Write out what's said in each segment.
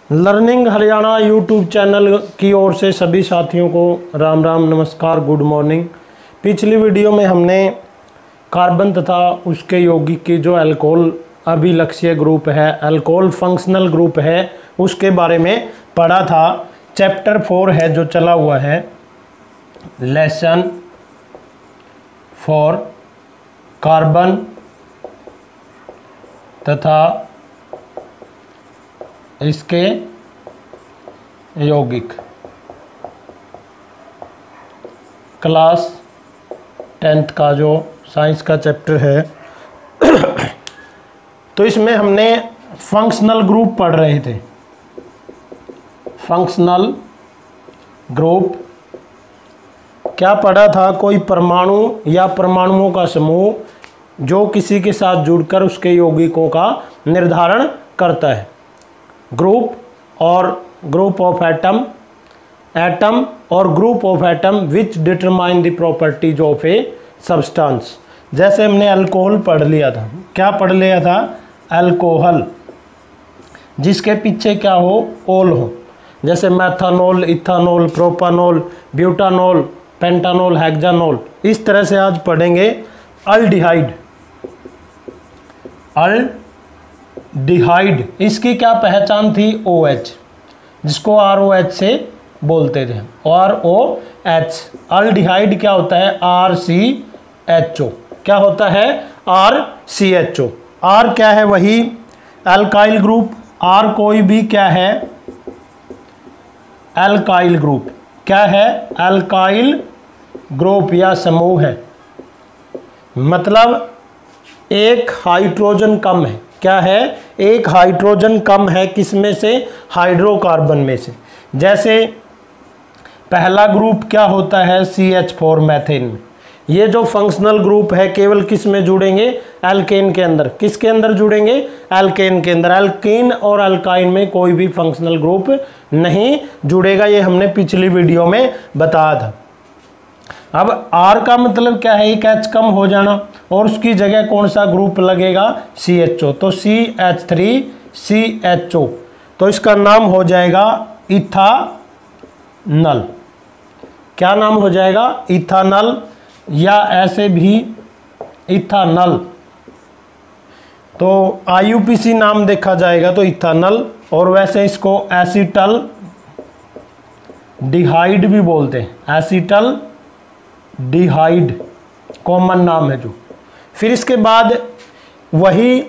Learning Haryana YouTube channel की ओर से सभी साथियों को राम राम, नमस्कार, गुड मॉर्निंग। पिछली वीडियो में हमने कार्बन तथा उसके यौगिक की जो अल्कोहल अभिलक्षीय ग्रुप है, अल्कोहल फंक्शनल ग्रुप है, उसके बारे में पढ़ा था। चैप्टर 4 है जो चला हुआ है, लेसन 4 कार्बन तथा इसके यौगिक, क्लास 10th का जो साइंस का चैप्टर है। तो इसमें हमने फंक्शनल ग्रुप पढ़ रहे थे। फंक्शनल ग्रुप क्या पढ़ा था? कोई परमाणु या परमाणुओं का समूह जो किसी के साथ जुड़कर उसके यौगिकों का निर्धारण करता है। ग्रुप और ग्रुप ऑफ एटम, एटम और group of atom which determine the properties of a substance. जैसे हमने अल्कोहल पढ़ लिया था। क्या पढ़ लिया था? अल्कोहल जिसके पीछे क्या हो? ओल हो। जैसे मैथानोल, इथानोल, प्रोपानोल, ब्यूटानोल, पेंटानोल, हेक्सानोल। इस तरह से आज पढ़ेंगे अल्डिहाइड। अल्डिहाइड, इसकी क्या पहचान थी? OH, जिसको ROH से बोलते थे। ROH। अल्डिहाइड क्या होता है? RCHO। क्या होता है? RCHO। R क्या है? वही अल्काइल ग्रुप। R कोई भी क्या है? Alkyl group. क्या है? अल्काइल ग्रुप या समूह है। मतलब एक हाइड्रोजन कम है। क्या है? एक हाइड्रोजन कम है। किसमें से? हाइड्रोकार्बन में से। जैसे पहला ग्रुप क्या होता है? CH4 मैथेन में। ये जो फंक्शनल ग्रुप है केवल किस में जुड़ेंगे? एल्केन के अंदर। किसके अंदर जुड़ेंगे? एल्केन के अंदर। एल्केन और अल्काइन में कोई भी फंक्शनल ग्रुप नहीं जुड़ेगा। ये हमने पिछली वीडियो में बताया था। अब R का मतलब क्या है? एक H कम हो जाना और उसकी जगह कौन सा ग्रुप लगेगा? CHO। तो CH3CHO, तो इसका नाम हो जाएगा इथानल। क्या नाम हो जाएगा? इथानल, या ऐसे भी इथानल। तो IUPAC नाम देखा जाएगा तो इथानल। और वैसे इसको एसिटल डिहाइड भी बोलते हैं। एसिटल डिहाइड कॉमन नाम है जो। फिर इसके बाद वही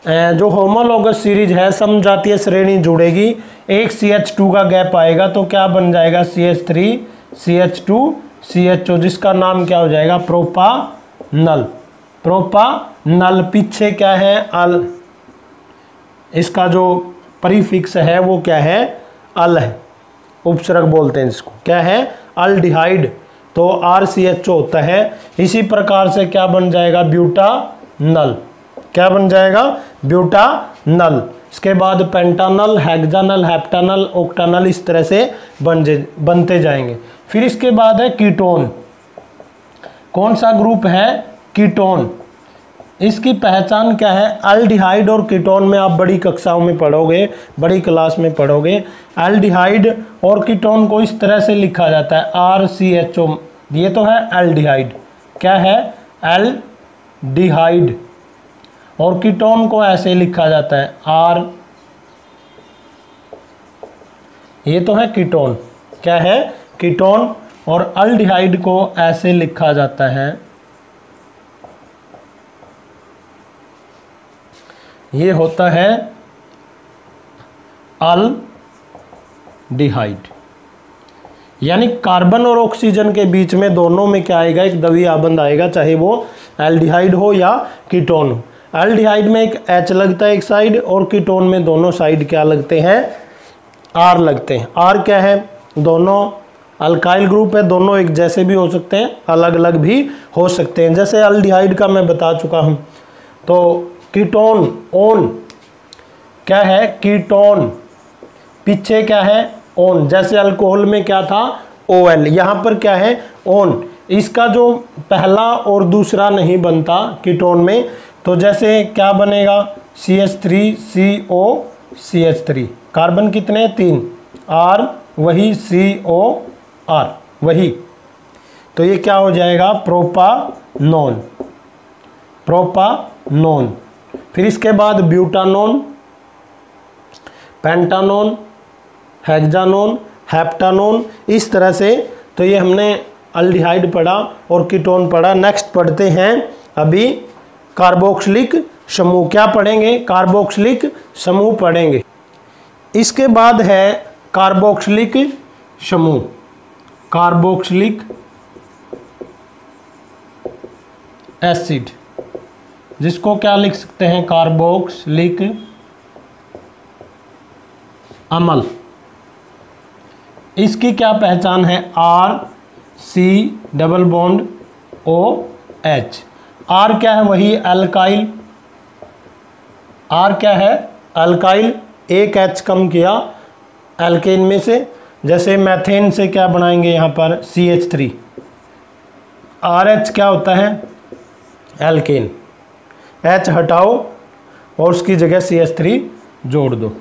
जो होमोलोगस सीरीज है, समजातीय श्रेणी जुड़ेगी। एक CH2 का गैप आएगा तो क्या बन जाएगा? CH3CH2CHO, जिसका नाम क्या हो जाएगा? प्रोपानल। प्रोपानल। पीछे क्या है? अल। इसका जो प्रीफिक्स है वो क्या है? अल है। उपसर्ग बोलते हैं इसको। क्या है? अल्डिहाइड। तो RCHO होता है। इसी प्रकार से क्या बन जाएगा? ब्यूटानल। क्या बन जाएगा? ब्यूटानल। इसके बाद पेंटानल, हेक्सानल, हेप्टानल, ऑक्टानल, इस तरह से बनते जाएंगे। फिर इसके बाद है कीटोन। कौन सा ग्रुप है? कीटोन। इसकी पहचान क्या है? अल्डिहाइड और कीटोन में आप बड़ी कक्षाओं में पढ़ोगे, बड़ी क्लास में पढ़ोगे। अल्डिहाइड और कीटोन को इस तरह से लिखा जाता है RCHO। ये तो है अल्डिहाइड। क्या है? अल्डिहाइड। और कीटोन को ऐसे लिखा जाता है R। ये तो है कीटोन। क्या है? कीटोन। और अल्डिहाइड को ऐसे लिखा जाता है, ये होता है अल्डिहाइड। यानी कार्बन और ऑक्सीजन के बीच में दोनों में क्या आएगा? एक द्वितीय आबंध आएगा, चाहे वो एल्डिहाइड हो या कीटोन हो। एल्डिहाइड में एक H लगता है एक साइड, और कीटोन में दोनों साइड क्या लगते हैं? R लगते हैं। R क्या है? दोनों अल्काइल ग्रुप है। दोनों एक जैसे भी हो सकते हैं, अलग अलग भी हो सकते हैं। जैसे एल्डिहाइड का मैं बता चुका हूँ। तो कीटोन, ओन। क्या है? कीटोन। पीछे क्या है? ओन। जैसे अल्कोहल में क्या था? OL। यहाँ पर क्या है? ओन। इसका जो पहला और दूसरा नहीं बनता कीटोन में, तो जैसे क्या बनेगा? CH3CO CH3। कार्बन कितने? 3। R वही, COR वही, तो ये क्या हो जाएगा? प्रोपानोन। प्रोपानोन। फिर इसके बाद ब्यूटानोन, पेंटानोन, हेक्सानोन, हेप्टानोन, इस तरह से। तो ये हमने अल्डिहाइड पढ़ा और कीटोन पढ़ा। नेक्स्ट पढ़ते हैं अभी कार्बोक्सिलिक समूह। क्या पढ़ेंगे? कार्बोक्सिलिक समूह पढ़ेंगे। इसके बाद है कार्बोक्सिलिक समूह। कार्बोक्सिलिक एसिड, जिसको क्या लिख सकते हैं? कार्बोक्सिलिक अम्ल। इसकी क्या पहचान है? RC double bond OH। R क्या है? वही अल्काइल। R क्या है? अल्काइल। एक H कम किया एल्केन में से। जैसे मैथेन से क्या बनाएंगे यहाँ पर? CH3। RH क्या होता है? एल्केन। H हटाओ और उसकी जगह CH3 जोड़ दो।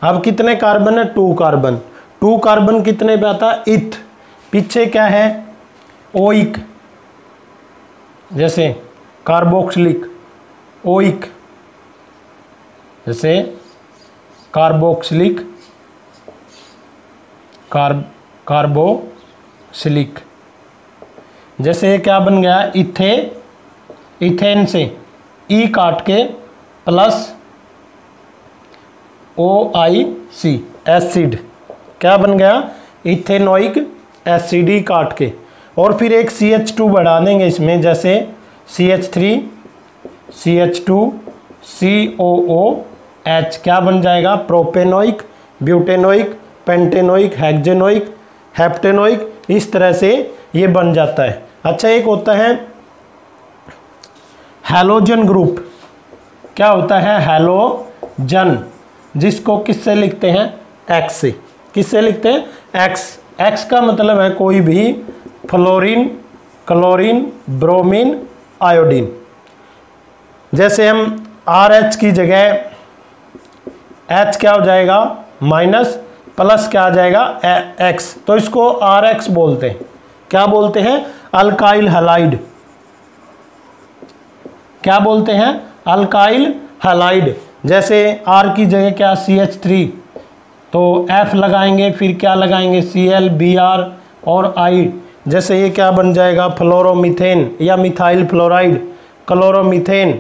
अब कितने कार्बन है? 2 कार्बन। 2 कार्बन कितने पे आता है? इथ। पीछे क्या है? ओइक। जैसे कार्बोक्सिलिक, ओइक। जैसे कार्बोक्सिलिक, कार्बोक्सिलिक। जैसे क्या बन गया? इथे, इथेन से ई काट के प्लस OIC एसिड। क्या बन गया? इथेनोइक एसिड ही काट के। और फिर एक CH2 बढ़ा देंगे इसमें, जैसे CH3, CH2, COOH। क्या बन जाएगा? Propanoic, butanoic, pentanoic, hexanoic, heptanoic. इस तरह से ये बन जाता है। अच्छा, एक होता है हैलोजन ग्रुप। क्या होता है? हैलोजन, जिसको किससे लिखते हैं? X से। किससे लिखते हैं? X। X का मतलब है कोई भी फ्लोरीन, क्लोरीन, ब्रोमीन, आयोडीन। जैसे हम RH की जगह H क्या हो जाएगा? माइनस, प्लस क्या आ जाएगा? X। तो इसको RX बोलते हैं। क्या बोलते हैं? Alkyl halide. क्या बोलते हैं? Alkyl halide. जैसे R की जगह क्या? CH3, तो F लगाएंगे, फिर क्या लगाएंगे? Cl, Br और I। जैसे ये क्या बन जाएगा? फ्लोरोमीथेन या मिथाइल फ्लोराइड, क्लोरोमीथेन,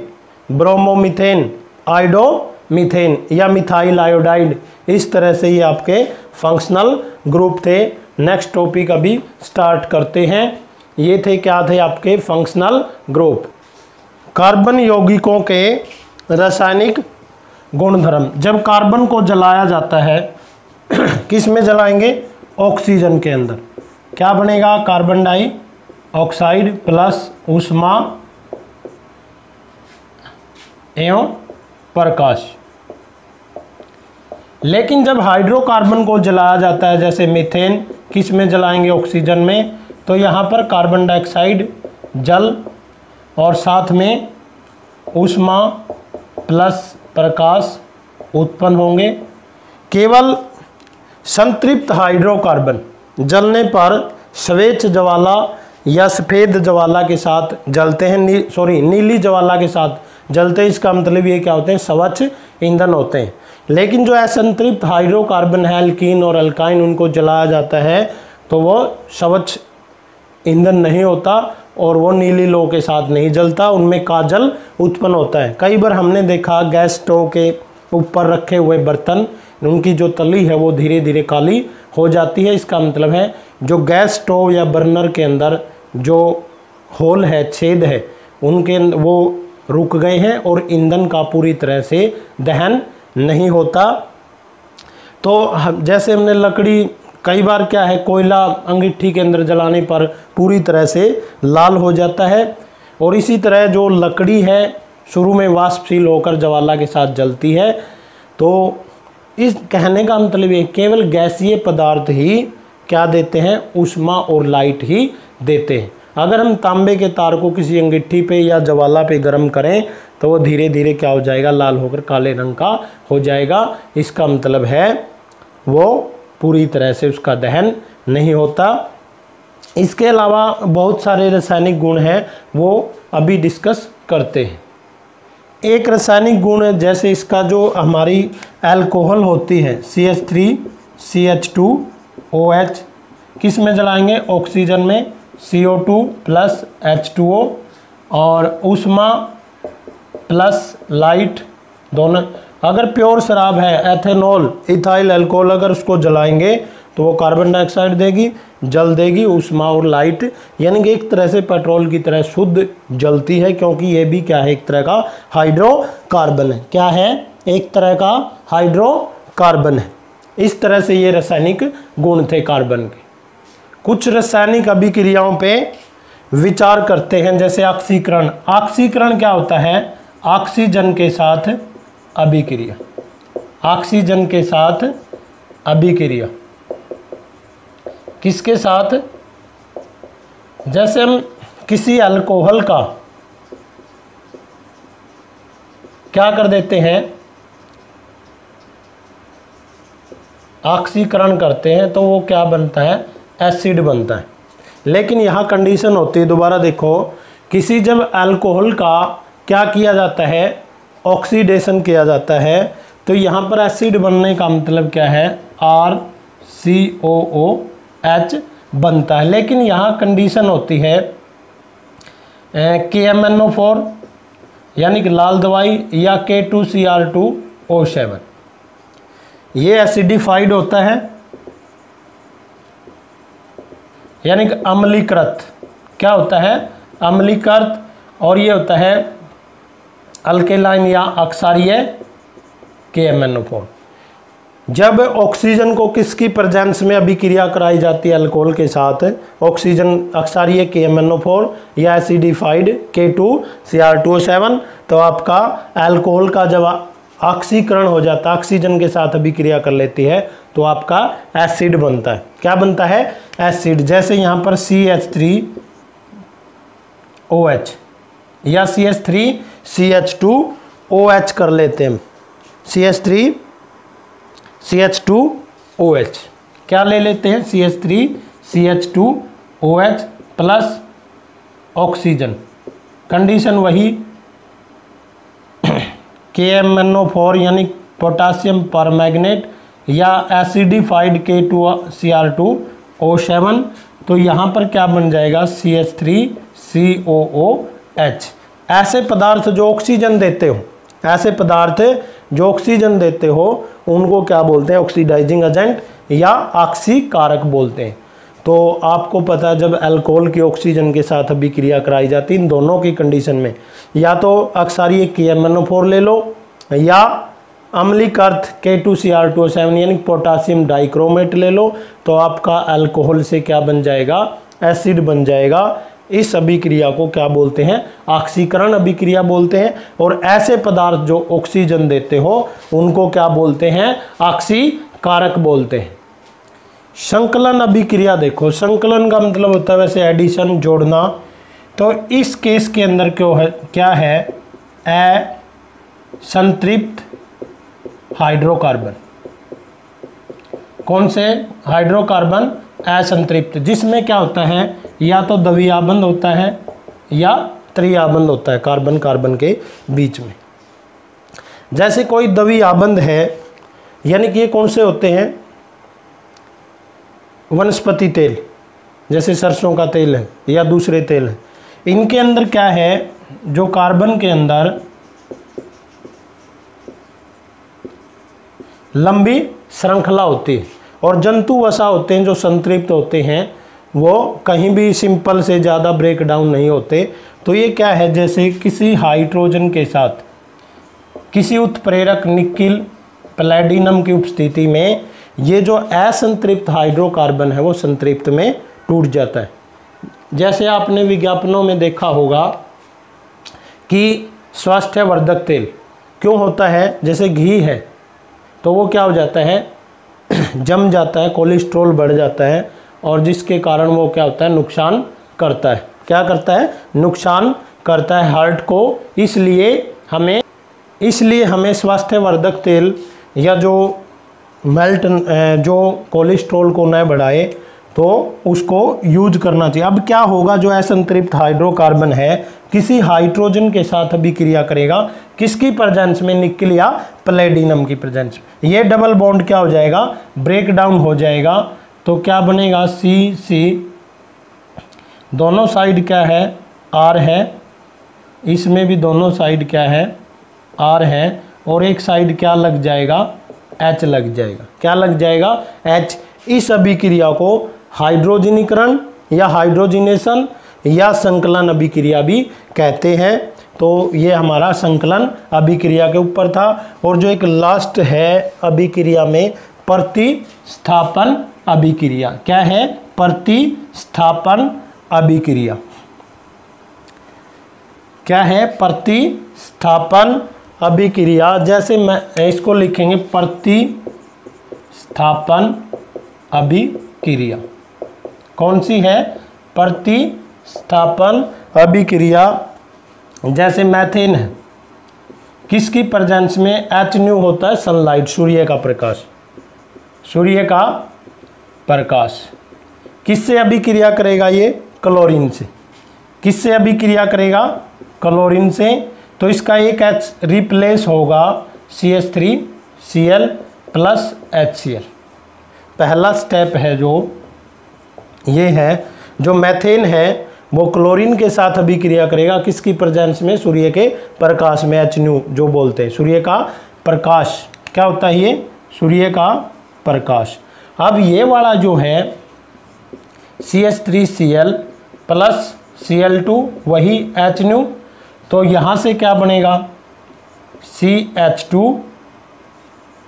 ब्रोमोमीथेन, आयोडोमीथेन या मिथाइल आयोडाइड। इस तरह से ये आपके फंक्शनल ग्रुप थे। नेक्स्ट टॉपिक अभी स्टार्ट करते हैं। ये थे, क्या थे आपके? Functional group. कार्बन यौगिकों के रासायनिक गुणधर्म। जब कार्बन को जलाया जाता है, किस में जलाएंगे? ऑक्सीजन के अंदर। क्या बनेगा? कार्बन डाइऑक्साइड प्लस ऊष्मा एवं प्रकाश। लेकिन जब हाइड्रोकार्बन को जलाया जाता है, जैसे मीथेन, किस में जलाएंगे? ऑक्सीजन में। तो यहाँ पर कार्बन डाइऑक्साइड, जल और साथ में ऊष्मा प्लस प्रकाश उत्पन्न होंगे। केवल संतृप्त हाइड्रोकार्बन जलने पर श्वेत ज्वाला या सफ़ेद ज्वाला के साथ जलते हैं। नीली ज्वाला के साथ जलते हैं। इसका मतलब ये क्या होते हैं? स्वच्छ ईंधन होते हैं। लेकिन जो असंतृप्त हाइड्रोकार्बन है, एल्कीन और अल्काइन, उनको जलाया जाता है तो वो स्वच्छ ईंधन नहीं होता और वो नीली लौ के साथ नहीं जलता, उनमें काजल उत्पन्न होता है। कई बार हमने देखा गैस स्टोव के ऊपर रखे हुए बर्तन, उनकी जो तली है वो धीरे धीरे काली हो जाती है। इसका मतलब है जो गैस स्टोव या बर्नर के अंदर जो होल है, छेद है, उनके वो रुक गए हैं और ईंधन का पूरी तरह से दहन नहीं होता। तो जैसे हमने लकड़ी, कई बार क्या है, कोयला अंगीठी के अंदर जलाने पर पूरी तरह से लाल हो जाता है। और इसी तरह जो लकड़ी है शुरू में वाष्पशील होकर ज्वाला के साथ जलती है। तो इस कहने का मतलब ये, केवल गैसीय पदार्थ ही क्या देते हैं? ऊष्मा और लाइट ही देते हैं। अगर हम तांबे के तार को किसी अंगीठी पे या ज्वाला पे गर्म करें तो वो धीरे धीरे क्या हो जाएगा, लाल होकर काले रंग का हो जाएगा। इसका मतलब है वो पूरी तरह से उसका दहन नहीं होता। इसके अलावा बहुत सारे रासायनिक गुण हैं, वो अभी डिस्कस करते हैं। एक रासायनिक गुण है, जैसे इसका जो हमारी अल्कोहल होती है CH3CH2OH, किस में जलाएंगे, ऑक्सीजन में, CO2 प्लस H2O, और ऊष्मा प्लस लाइट दोनों। अगर प्योर शराब है, एथेनॉल, इथाइल अल्कोहल, अगर उसको जलाएंगे तो वो कार्बन डाइऑक्साइड देगी, जल देगी, ऊष्मा और लाइट, यानी कि एक तरह से पेट्रोल की तरह शुद्ध जलती है, क्योंकि ये भी क्या है, एक तरह का हाइड्रोकार्बन है। क्या है, एक तरह का हाइड्रोकार्बन है। इस तरह से ये रासायनिक गुण थे कार्बन के। कुछ रासायनिक अभिक्रियाओं पे विचार करते हैं, जैसे ऑक्सीकरण। ऑक्सीकरण क्या होता है, ऑक्सीजन के साथ अभिक्रिया। ऑक्सीजन के साथ अभिक्रिया किसके साथ, जैसे हम किसी अल्कोहल का क्या कर देते हैं, ऑक्सीकरण करते हैं तो वो क्या बनता है, एसिड बनता है। लेकिन यहाँ कंडीशन होती है, दोबारा देखो, किसी जब अल्कोहल का क्या किया जाता है, ऑक्सीडेशन किया जाता है, तो यहाँ पर एसिड बनने का मतलब क्या है, RCOOH बनता है। लेकिन यहाँ कंडीशन होती है KMNO4 यानी कि लाल दवाई, या K2Cr2O7, ये एसिडिफाइड होता है, यानी कि अम्लीकृत। क्या होता है, अम्लीकृत। और ये होता है अल्केलाइन या अक्षारीय KMNO4। जब ऑक्सीजन को किसकी प्रेजेंस में अभिक्रिया कराई जाती है अल्कोहल के साथ, ऑक्सीजन अक्षारीय KMNO4 या एसिडिफाइड K2Cr2O7, तो आपका अल्कोहल का जब ऑक्सीकरण हो जाता है, ऑक्सीजन के साथ अभिक्रिया कर लेती है, तो आपका एसिड बनता है। क्या बनता है, एसिड। जैसे यहाँ पर CH3OH या CH3CH2OH कर लेते हैं, CH3CH2OH क्या ले लेते हैं, CH3CH2OH प्लस ऑक्सीजन, कंडीशन वही KMNO4 यानी पोटासियम परमैंगनेट या एसिडिफाइड K2Cr2O7, तो यहाँ पर क्या बन जाएगा, CH3COOH। ऐसे पदार्थ जो ऑक्सीजन देते हो, ऐसे पदार्थ जो ऑक्सीजन देते हो, उनको क्या बोलते हैं, ऑक्सीडाइजिंग एजेंट या ऑक्सीकारक बोलते हैं। तो आपको पता है, जब अल्कोहल की ऑक्सीजन के साथ अभिक्रिया कराई जाती है, इन दोनों की कंडीशन में या तो अक्षारीय KMNO4 ले लो, या अम्लीकृत K2Cr2O7 यानी पोटासियम डाइक्रोमेट ले लो, तो आपका अल्कोहल से क्या बन जाएगा, एसिड बन जाएगा। इस अभिक्रिया को क्या बोलते हैं, ऑक्सीकरण अभिक्रिया बोलते हैं। और ऐसे पदार्थ जो ऑक्सीजन देते हो, उनको क्या बोलते हैं, ऑक्सीकारक बोलते हैं। संकलन अभिक्रिया देखो, संकलन का मतलब होता है वैसे एडिशन, जोड़ना। तो इस केस के अंदर क्यों है, क्या है, असंतृप्त हाइड्रोकार्बन। कौन से हाइड्रोकार्बन, असंतृप्त, जिसमें क्या होता है, या तो द्विआबंध होता है या त्रिआबंध होता है कार्बन कार्बन के बीच में। जैसे कोई द्विआबंध है, यानी कि ये कौन से होते हैं, वनस्पति तेल, जैसे सरसों का तेल है या दूसरे तेल है, इनके अंदर क्या है, जो कार्बन के अंदर लंबी श्रृंखला होती है, और जंतु वसा होते हैं जो संतृप्त होते हैं, वो कहीं भी सिंपल से ज़्यादा ब्रेक डाउन नहीं होते। तो ये क्या है, जैसे किसी हाइड्रोजन के साथ किसी उत्प्रेरक निकिल प्लैटिनम की उपस्थिति में ये जो असंतृप्त हाइड्रोकार्बन है वो संतृप्त में टूट जाता है। जैसे आपने विज्ञापनों में देखा होगा कि स्वास्थ्यवर्धक तेल क्यों होता है, जैसे घी है तो वो क्या हो जाता है, जम जाता है, कोलेस्ट्रॉल बढ़ जाता है, और जिसके कारण वो क्या होता है, नुकसान करता है। क्या करता है, नुकसान करता है हार्ट को। इसलिए हमें स्वास्थ्यवर्धक तेल या जो जो कोलेस्ट्रॉल को न बढ़ाए तो उसको यूज करना चाहिए। अब क्या होगा, जो असंतृप्त हाइड्रोकार्बन है किसी हाइड्रोजन के साथ अभिक्रिया करेगा, किसकी प्रेजेंस में, निकल या प्लेटिनम की प्रेजेंस में। ये डबल बॉन्ड क्या हो जाएगा, ब्रेक डाउन हो जाएगा। तो क्या बनेगा, सी दोनों साइड क्या है, आर है, इसमें भी दोनों साइड क्या है, आर है, और एक साइड क्या लग जाएगा, एच लग जाएगा। क्या लग जाएगा, एच। इस अभिक्रिया को हाइड्रोजनीकरण या हाइड्रोजिनेशन या संकलन अभिक्रिया भी कहते हैं। तो ये हमारा संकलन अभिक्रिया के ऊपर था। और जो एक लास्ट है अभिक्रिया में, प्रतिस्थापन अभिक्रिया। क्या है, प्रतिस्थापन अभिक्रिया। क्या है, प्रतिस्थापन अभिक्रिया। जैसे मैं इसको लिखेंगे प्रतिस्थापन अभिक्रिया। कौन सी है, प्रतिस्थापन अभिक्रिया। जैसे मैथेन है, किसकी प्रेजेंस में HNO होता है, सनलाइट, सूर्य का प्रकाश, सूर्य का प्रकाश। किससे अभिक्रिया करेगा ये, क्लोरीन से। किससे अभिक्रिया करेगा, क्लोरीन से। तो इसका एक H रिप्लेस होगा CH3Cl प्लस HCl। पहला स्टेप है जो ये है, जो मैथेन है वो क्लोरीन के साथ अभिक्रिया करेगा, किसकी प्रेजेंस में, सूर्य के प्रकाश में, HNO जो बोलते हैं, सूर्य का प्रकाश। क्या होता है ये, सूर्य का प्रकाश। अब ये वाला जो है CH3Cl प्लस Cl2 वही HNO, तो यहाँ से क्या बनेगा, CH2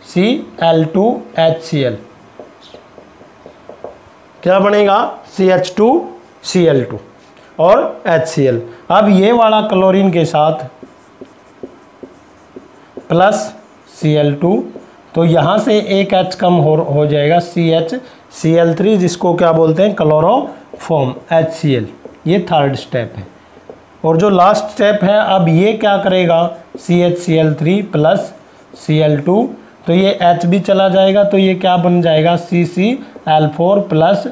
Cl2 HCl। क्या बनेगा, CH2 Cl2 और HCl। अब ये वाला क्लोरीन के साथ प्लस Cl2, तो यहाँ से एक H कम हो जाएगा, CH जिसको क्या बोलते हैं, क्लोरोफॉर्म, HCl। ये थर्ड स्टेप है। और जो लास्ट स्टेप है, अब ये क्या करेगा, CHCl3 प्लस Cl2, तो ये H भी चला जाएगा, तो ये क्या बन जाएगा, CCl4 प्लस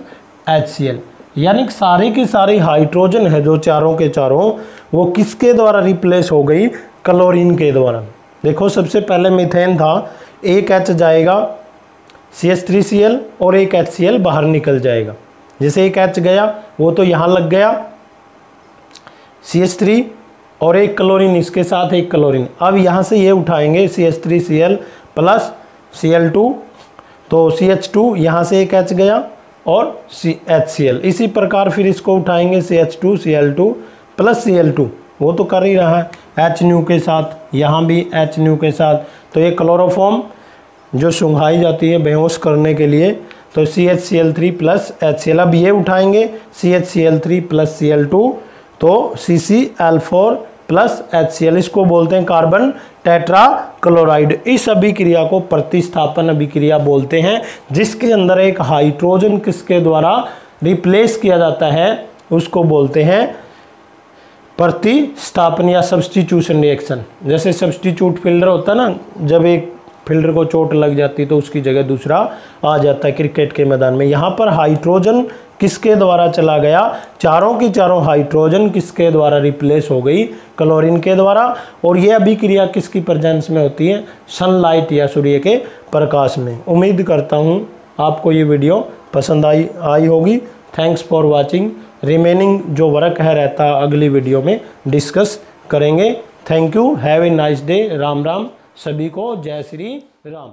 HCl। यानी सारी की सारी हाइड्रोजन है जो चारों के चारों, वो किसके द्वारा रिप्लेस हो गई, क्लोरीन के द्वारा। देखो सबसे पहले मीथेन था, एक H जाएगा CH3Cl और एक HCl बाहर निकल जाएगा। जैसे एक H गया वो तो यहाँ लग गया CH3 और एक क्लोरीन, इसके साथ एक क्लोरीन। अब यहाँ से ये उठाएंगे CH3Cl प्लस Cl2, तो CH2 यहाँ से एक H गया और HCl। इसी प्रकार फिर इसको उठाएंगे CH2Cl2 प्लस Cl2, वो तो कर ही रहा है HNO के साथ, यहाँ भी HNO के साथ। तो ये क्लोरोफॉर्म जो सुंघाई जाती है बेहोश करने के लिए, तो CHCl3 प्लस HCl। अब ये उठाएंगे CHCl3 प्लस Cl2, तो CCl4 प्लस HCl। इसको बोलते हैं कार्बन टेट्रा क्लोराइड। इस अभिक्रिया को प्रतिस्थापन अभिक्रिया बोलते हैं, जिसके अंदर एक हाइड्रोजन किसके द्वारा रिप्लेस किया जाता है, उसको बोलते हैं प्रतिस्थापन या सब्स्टिट्यूशन रिएक्शन। जैसे सब्स्टिट्यूट फिल्डर होता है ना, जब एक फिल्डर को चोट लग जाती है तो उसकी जगह दूसरा आ जाता है क्रिकेट के मैदान में। यहाँ पर हाइड्रोजन किसके द्वारा चला गया, चारों की चारों हाइड्रोजन किसके द्वारा रिप्लेस हो गई, क्लोरीन के द्वारा। और ये अभिक्रिया किसकी प्रेजेंस में होती है, सनलाइट या सूर्य के प्रकाश में। उम्मीद करता हूँ आपको ये वीडियो पसंद आई होगी। Thanks for watching. रिमेनिंग जो वर्क है रहता अगली वीडियो में डिस्कस करेंगे। Thank you, have a nice day. Ram Ram सभी को, जय श्री राम।